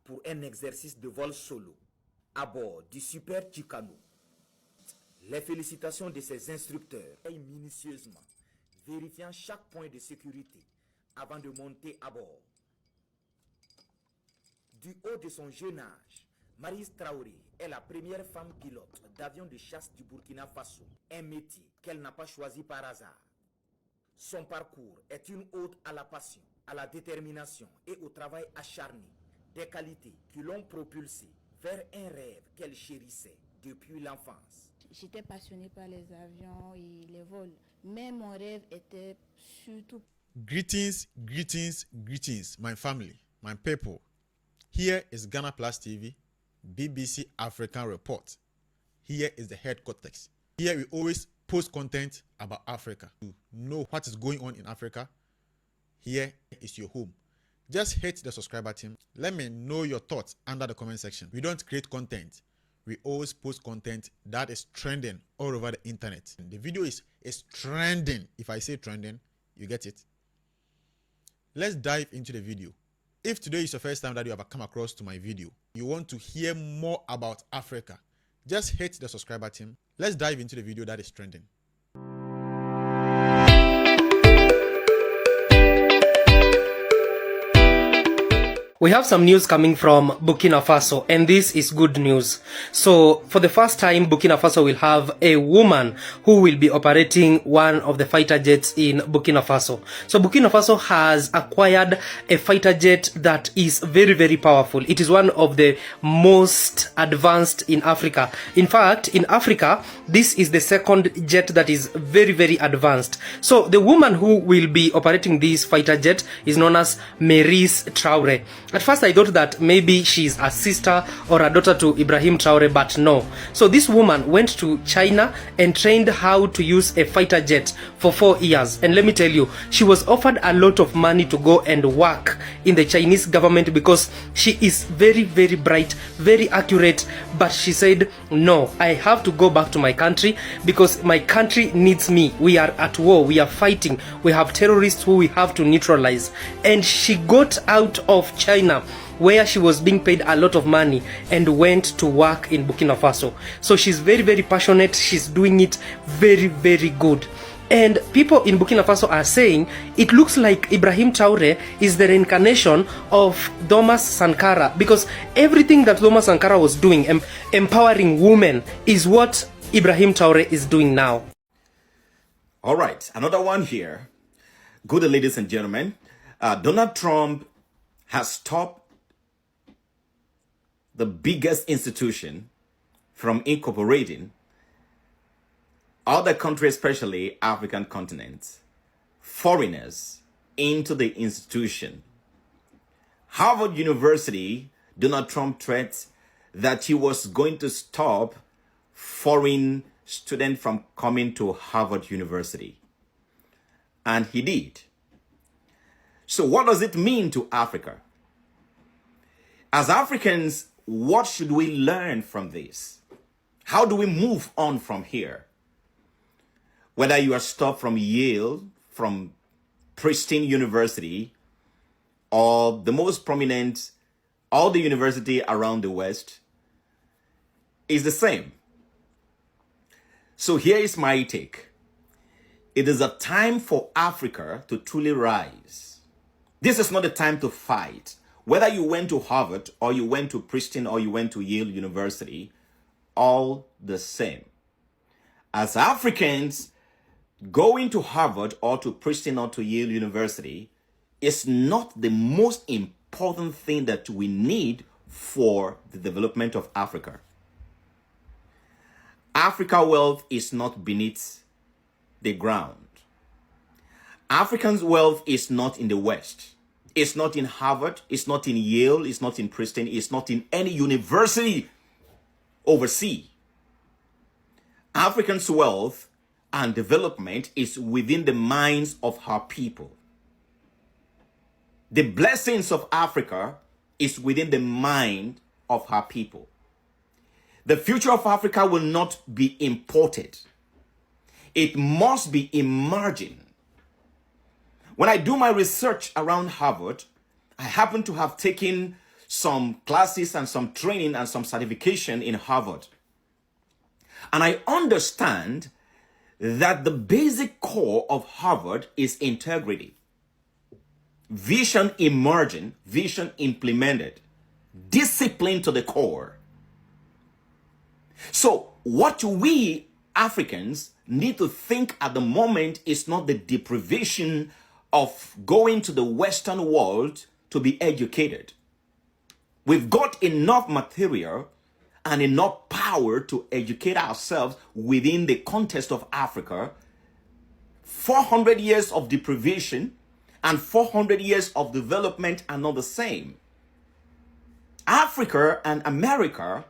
pour un exercice de vol solo à bord du Super Tucano. Les félicitations de ses instructeurs minutieusement, vérifiant chaque point de sécurité avant de monter à bord. Du haut de son jeune âge, Maryse Traoré est la première femme pilote d'avion de chasse du Burkina Faso, un métier qu'elle n'a pas choisi par hasard. Son parcours est une ode à la passion, à la détermination et au travail acharné, des qualités qui l'ont propulsée vers un rêve qu'elle chérissait depuis l'enfance. J'étais passionnée par les avions et les vols, mais mon rêve était surtout... Greetings, greetings, greetings, my family, my people. Here is GhanaPlusTv, BBC African Report. Here is the headquarters. Here we always post content about Africa. To know what is going on in Africa, here is your home. Just hit the subscribe button. Let me know your thoughts under the comment section. We don't create content. We always post content that is trending all over the internet. The video is trending. If I say trending, you get it. Let's dive into the video. If today is the first time that you have come across to my video, you want to hear more about Africa, just hit the subscribe button. Let's dive into the video that is trending. We have some news coming from Burkina Faso, and this is good news. So, for the first time, Burkina Faso will have a woman who will be operating one of the fighter jets in Burkina Faso. So, Burkina Faso has acquired a fighter jet that is very, very powerful. It is one of the most advanced in Africa. In fact, in Africa, this is the second jet that is very, very advanced. So, the woman who will be operating this fighter jet is known as Maryse Traoré. At first I thought that maybe she's a sister or a daughter to Ibrahim Traoré, but no. So this woman went to China and trained how to use a fighter jet for 4 years. And let me tell you, she was offered a lot of money to go and work in the Chinese government because she is very, very bright, very accurate. But she said, no, I have to go back to my country because my country needs me. We are at war, we are fighting, we have terrorists who we have to neutralize. And she got out of China, where she was being paid a lot of money, and went to work in Burkina Faso. So she's very, very passionate. She's doing it very, very good. And people in Burkina Faso are saying it looks like Ibrahim Traoré is the reincarnation of Thomas Sankara, because everything that Thomas Sankara was doing, empowering women, is what Ibrahim Traoré is doing now. All right, another one here. Good ladies and gentlemen, Donald Trump has stopped the biggest institution from incorporating other countries, especially African continents, foreigners into the institution. Harvard University, Donald Trump threatened that he was going to stop foreign students from coming to Harvard University. And he did. So what does it mean to Africa? As Africans, what should we learn from this? How do we move on from here? Whether you are stopped from Yale, from Princeton University, or the most prominent, all the university around the West, is the same. So here is my take. It is a time for Africa to truly rise. This is not a time to fight. Whether you went to Harvard or you went to Princeton or you went to Yale University, all the same. As Africans, going to Harvard or to Princeton or to Yale University is not the most important thing that we need for the development of Africa. Africa's wealth is not beneath the ground. Africans' wealth is not in the West. It's not in Harvard. It's not in Yale. It's not in Princeton. It's not in any university overseas. Africans' wealth and development is within the minds of her people. The blessings of Africa is within the mind of her people. The future of Africa will not be imported. It must be emerging. When I do my research around Harvard, I happen to have taken some classes and some training and some certification in Harvard. And I understand that the basic core of Harvard is integrity. Vision emerging, vision implemented, discipline to the core. So what we Africans need to think at the moment is not the deprivation of going to the Western world to be educated. We've got enough material and enough power to educate ourselves within the context of Africa. 400 years of deprivation and 400 years of development are not the same. Africa and America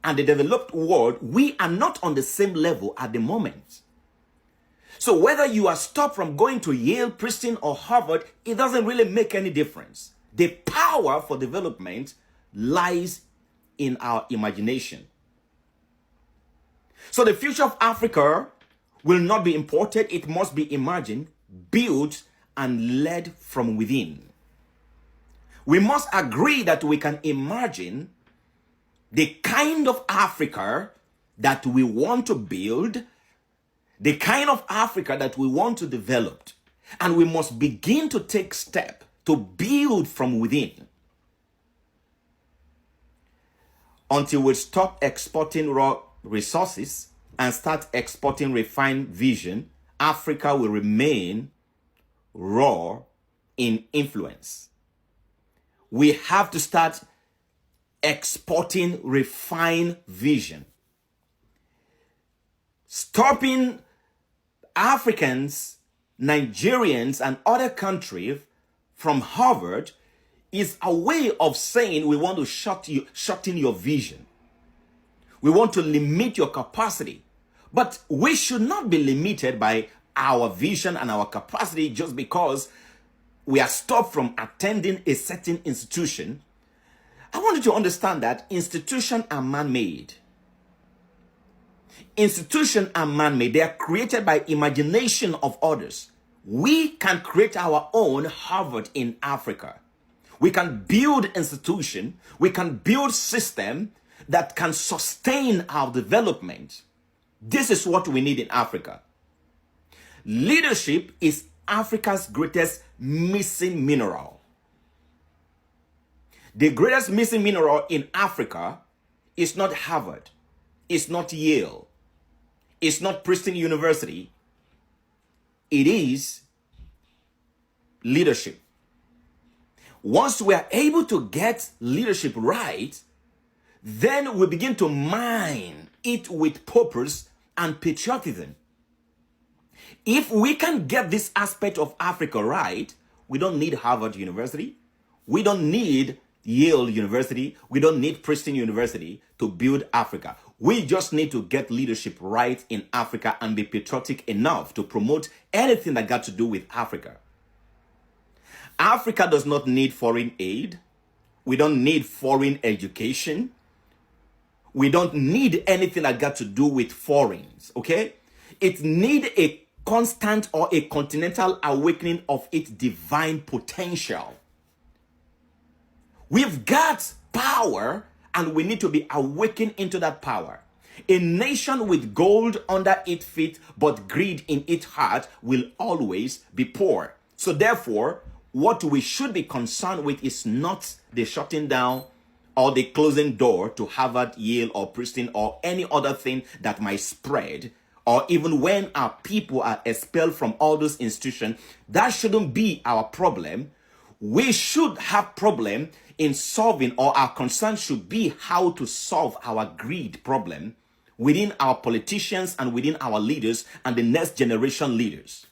and the developed world, we are not on the same level at the moment. So whether you are stopped from going to Yale, Princeton, or Harvard, it doesn't really make any difference. The power for development lies in our imagination. So the future of Africa will not be imported. It must be imagined, built, and led from within. We must agree that we can imagine the kind of Africa that we want to build, the kind of Africa that we want to develop, and we must begin to take steps to build from within. Until we stop exporting raw resources and start exporting refined vision, Africa will remain raw in influence. We have to start exporting refined vision. Stopping Africans, Nigerians, and other countries from Harvard is a way of saying we want to shut in your vision. We want to limit your capacity. But we should not be limited by our vision and our capacity just because we are stopped from attending a certain institution. I want you to understand that institutions are man-made. Institutions are man-made. They are created by imagination of others. We can create our own Harvard in Africa. We can build institution. We can build system that can sustain our development. This is what we need in Africa. Leadership is Africa's greatest missing mineral. The greatest missing mineral in Africa is not Harvard, it's not Yale, it's not Princeton University. It is leadership. Once we are able to get leadership right, then we begin to mine it with purpose and patriotism. If we can get this aspect of Africa right, we don't need Harvard University. We don't need Yale University. We don't need Princeton University to build Africa. We just need to get leadership right in Africa and be patriotic enough to promote anything that got to do with Africa. Africa does not need foreign aid. We don't need foreign education. We don't need anything that got to do with foreigners, okay? It needs a constant or a continental awakening of its divine potential. We've got power and we need to be awakened into that power. A nation with gold under its feet but greed in its heart will always be poor. So therefore, what we should be concerned with is not the shutting down or the closing door to Harvard, Yale, or Princeton, or any other thing that might spread, or even when our people are expelled from all those institutions. That shouldn't be our problem. We should have problem in solving, or our concern should be how to solve our greed problem within our politicians and within our leaders and the next generation leaders.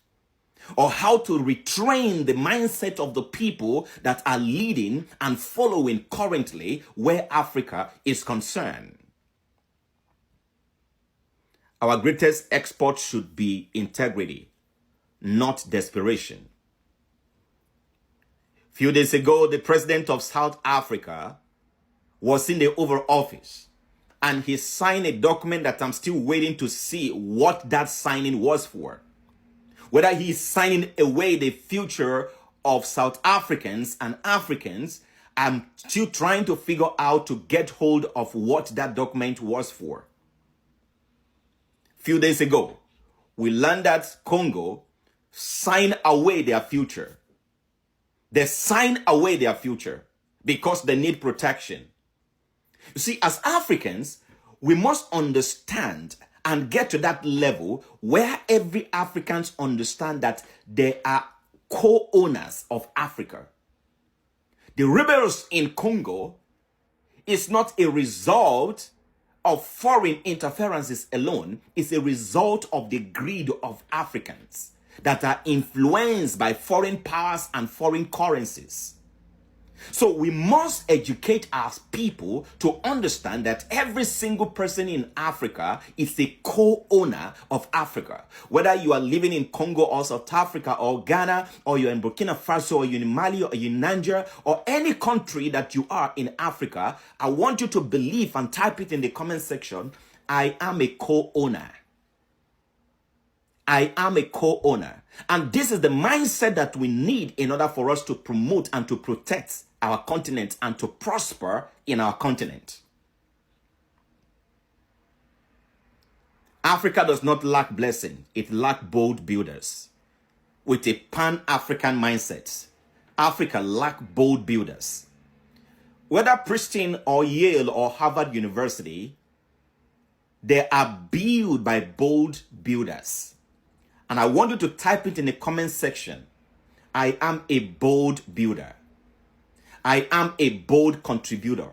Or how to retrain the mindset of the people that are leading and following currently where Africa is concerned. Our greatest export should be integrity, not desperation. A few days ago, the president of South Africa was in the Oval Office and he signed a document that I'm still waiting to see what that signing was for. Whether he's signing away the future of South Africans and Africans I'm still trying to figure out to get hold of what that document was for. Few days ago, we learned that Congo signed away their future. They signed away their future because they need protection. You see, as Africans, we must understand and get to that level where every Africans understand that they are co-owners of Africa. The rebels in Congo is not a result of foreign interferences alone. It's a result of the greed of Africans that are influenced by foreign powers and foreign currencies. So we must educate our people to understand that every single person in Africa is a co-owner of Africa. Whether you are living in Congo or South Africa or Ghana, or you're in Burkina Faso, or you're in Mali, or you're in Niger, or any country that you are in Africa, I want you to believe and type it in the comment section, I am a co-owner. I am a co-owner. And this is the mindset that we need in order for us to promote and to protect our continent and to prosper in our continent. Africa does not lack blessing. It lacks bold builders. With a pan-African mindset, Africa lacks bold builders. Whether Princeton or Yale or Harvard University, they are built by bold builders. And I want you to type it in the comment section. I am a bold builder. I am a bold contributor.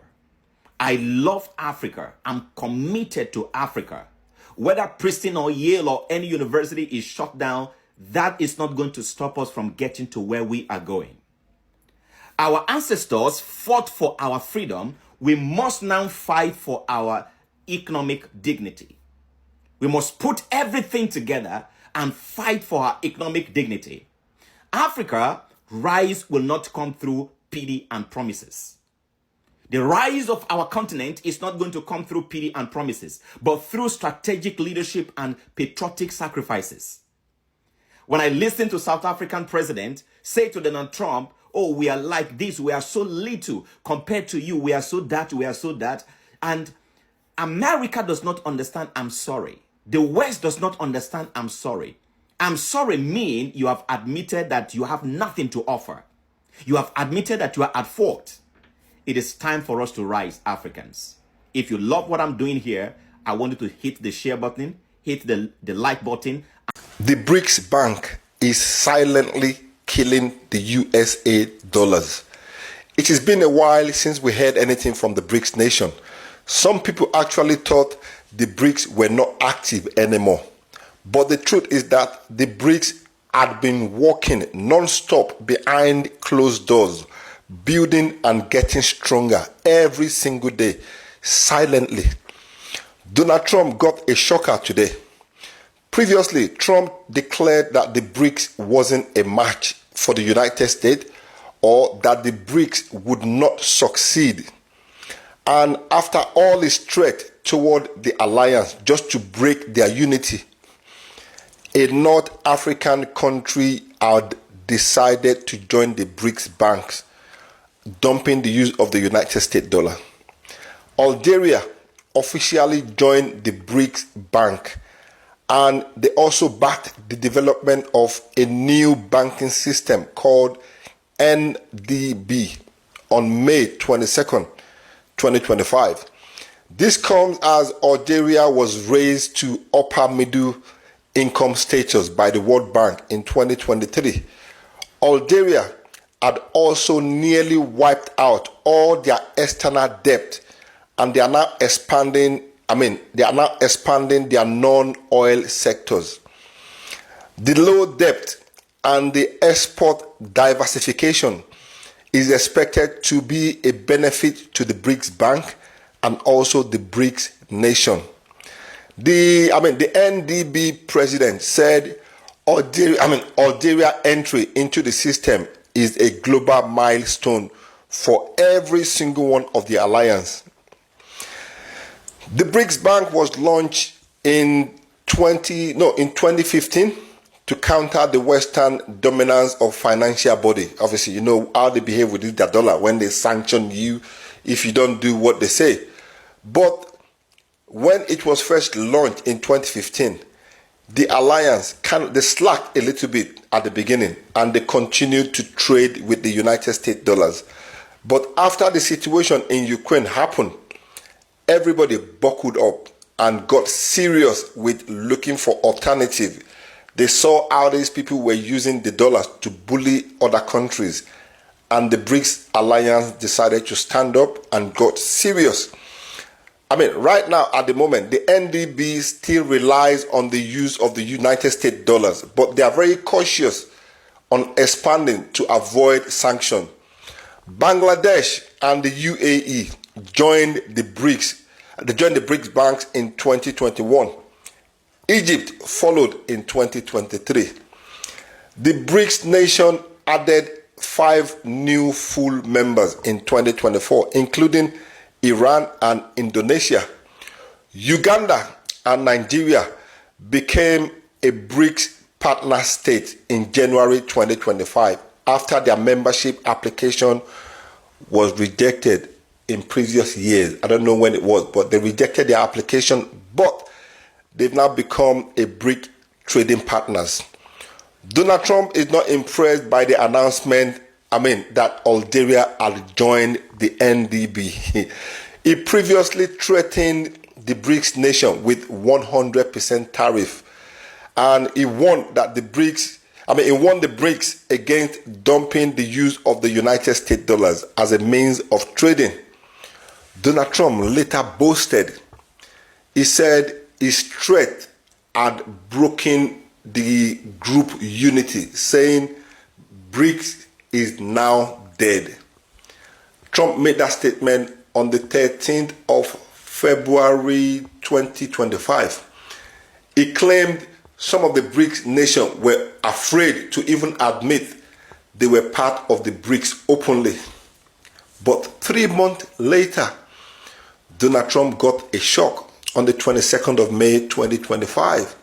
I love Africa. I'm committed to Africa. Whether Princeton or Yale or any university is shut down, that is not going to stop us from getting to where we are going. Our ancestors fought for our freedom. We must now fight for our economic dignity. We must put everything together and fight for our economic dignity. Africa, rise will not come through pity and promises. The rise of our continent is not going to come through pity and promises, but through strategic leadership and patriotic sacrifices. When I listen to South African president say to Donald Trump, oh, we are like this, we are so little compared to you, we are so that, we are so that. And America does not understand I'm sorry. The West does not understand I'm sorry. I'm sorry means you have admitted that you have nothing to offer. You have admitted that you are at fault. It is time for us to rise, Africans. If you love what I'm doing here, I want you to hit the share button, hit the like button. The BRICS Bank is silently killing the USA dollars. It has been a while since we heard anything from the BRICS nation. Some people actually thought the BRICS were not active anymore. But the truth is that the BRICS had been working non-stop behind closed doors, building and getting stronger every single day, silently. Donald Trump got a shocker today. Previously, Trump declared that the BRICS wasn't a match for the United States, or that the BRICS would not succeed. And after all his threat toward the alliance just to break their unity, a North African country had decided to join the BRICS banks, dumping the use of the United States dollar. Algeria officially joined the BRICS bank, and they also backed the development of a new banking system called NDB on May 22nd, 2025. This comes as Algeria was raised to upper middle income status by the World Bank in 2023. Algeria had also nearly wiped out all their external debt, and they are now expanding their non-oil sectors. The low debt and the export diversification is expected to be a benefit to the BRICS Bank and also the BRICS nation. The NDB president said Algeria entry into the system is a global milestone for every single one of the alliance. The BRICS Bank was launched in 2015 to counter the Western dominance of financial body. Obviously, you know how they behave with their dollar when they sanction you if you don't do what they say. But when it was first launched in 2015, the alliance they slacked a little bit at the beginning and they continued to trade with the United States dollars. But after the situation in Ukraine happened, everybody buckled up and got serious with looking for alternative. They saw how these people were using the dollars to bully other countries, and the BRICS alliance decided to stand up and got serious. I mean, right now, at the moment, the NDB still relies on the use of the United States dollars, but they are very cautious on expanding to avoid sanction. Bangladesh and the UAE joined the BRICS. They joined the BRICS banks in 2021. Egypt followed in 2023. The BRICS nation added 5 new full members in 2024, including Iran and Indonesia. Uganda and Nigeria became a BRICS partner state in January 2025 after their membership application was rejected in previous years. I don't know when it was, but they rejected their application, but they've now become a BRIC trading partners. Donald Trump is not impressed by the announcement, that Algeria had joined the NDB. He previously threatened the BRICS nation with 100% tariff, and he won the BRICS against dumping the use of the United States dollars as a means of trading. Donald Trump later boasted. He said his threat had broken the group unity, saying BRICS is now dead. Trump made that statement on the 13th of February 2025. He claimed some of the BRICS nations were afraid to even admit they were part of the BRICS openly. But 3 months later, Donald Trump got a shock on the 22nd of May 2025.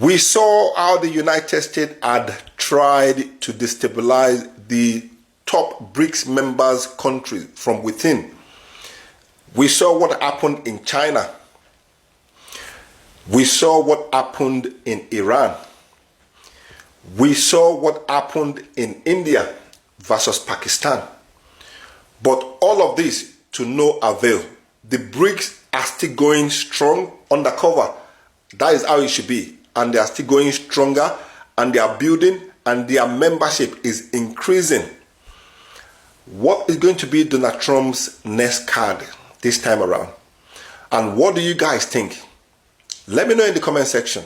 We saw how the United States had tried to destabilize the top BRICS members countries from within. We saw what happened in China. We saw what happened in Iran. We saw what happened in India versus Pakistan. But all of this to no avail. The BRICS are still going strong undercover. That is how it should be. And they are still going stronger, and they are building, and their membership is increasing. What is going to be Donald Trump's next card this time around? And what do you guys think? Let me know in the comment section.